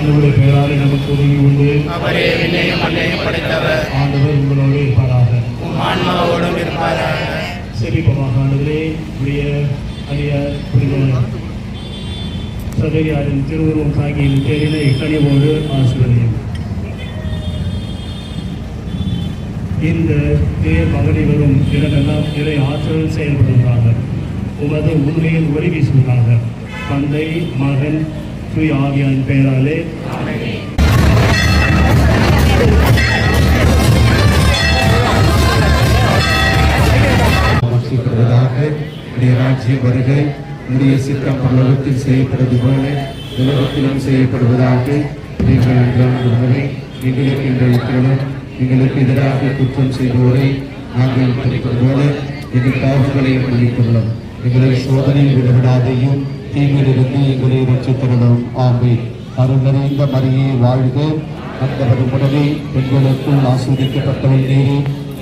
ஆண்டவருடைய பெயராலே நமக்கு உதவி உண்டு. அவரே விண்ணையும் மண்ணையும் படைத்தவர். ஆண்டவர் உங்களோடு இருப்பாராக. ஆன்மாவோடும் இருப்பாராக. செபிப்போமாக. ஆண்டவரே, உடைய அரிய புனித சபையாரின் திருவுருவம் தாங்கிய பேரினை கனிவோடு ஆசிர்வதியும். இந்த பேர் மகனை வரும் இடமெல்லாம் இறை ஆற்றல் செயல்படுவதாக. உமது உண்மையில் ஒளி வீசுவதாக. தந்தை, மகன், தூய ஆவியாரின் பெயராலே ராஜ்யம் வருகை. உடைய சித்தம் பரலோகத்தில் செய்யப்படுவது போல உலகத்திலும் செய்யப்படுவதாக. எங்களுக்கு எங்களுக்கு எதிராக குற்றம் செய்வோரை நாங்கள் குறிப்பது போல எங்கள் பாவங்களை மன்னித்துள்ளோம். எங்களை சோதனையில் விடவிடாதையும் தீங்கிலிருந்து எங்களை ரட்சித்தருளும். ஆமென். அருள் நிறைந்த மரியே வாழ்க. ஆண்டவர் உடனே பெண்களுக்குள் ஆசீர்வதிக்கப்பட்டவள் நீரே.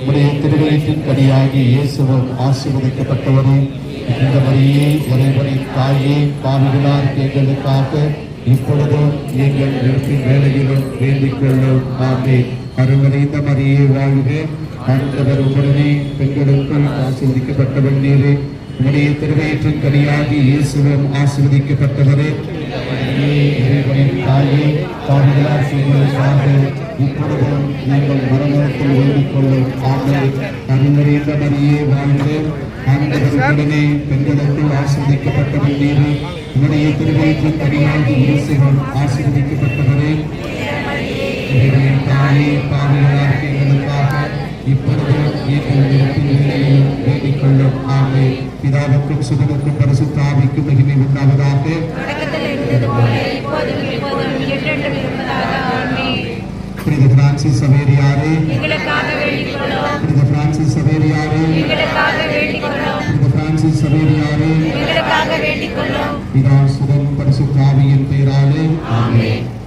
உடைய திருவயிற்றின் கனியாகிய இயேசுவும் ஆசீர்வதிக்கப்பட்டவரே. இந்த மரியே, இறைவனின் தாயே, பாவிகளார் எங்களுக்காக இப்பொழுதும் எங்கள் இறப்பின் வேளையிலும் வேண்டிக் கொள்ளும். ஆமென். அருள் நிறைந்த மரியே வாழ்க. ஆண்டவர் உடனே பெண்களுக்குள் ஆசீர்வதிக்கப்பட்டவள் நீரே. உடைய திருவயிற்றின் கனியாகி இயேசுவும் ஆசீர்வதிக்கப்பட்டவரே. இறைவனின் தாயே, பாவிகளார் எங்களுக்காக இப்பொழுதும் எங்கள் மரணத்தில் வேண்டிக் கொள்ளும். ஆமென். அருள் நிறைந்த மரியே வாழ்க. ஆண்டவர் உடனே பெண்களுக்குள் ஆசீர்வதிக்கப்பட்டவள் நீரே. உடைய திருவயிற்றின் கனியாகி இயேசுவும் ஆசீர்வதிக்கப்பட்டவரே. இறைவனின் தாயே, பாவிகளார் எங்களுக்காக இப்பொழுதும் எங்கள் இறப்பின் வேளையிலும் வேண்டிக் கொள்ளும். ஆமென். பிதாவுக்கும் சுதனுக்கும் பரிசுத்த ஆவிக்கும் மகிமை உண்டாவதாக. புனித பிரான்சிஸ் சவேரியாரே, புனித பிரான்சிஸ் சவேரியாரே, புனித பிரான்சிஸ் சவேரியாரே, பிதா சுதன் பரிசுத்த ஆவியின் பெயராலே. ஆமென்.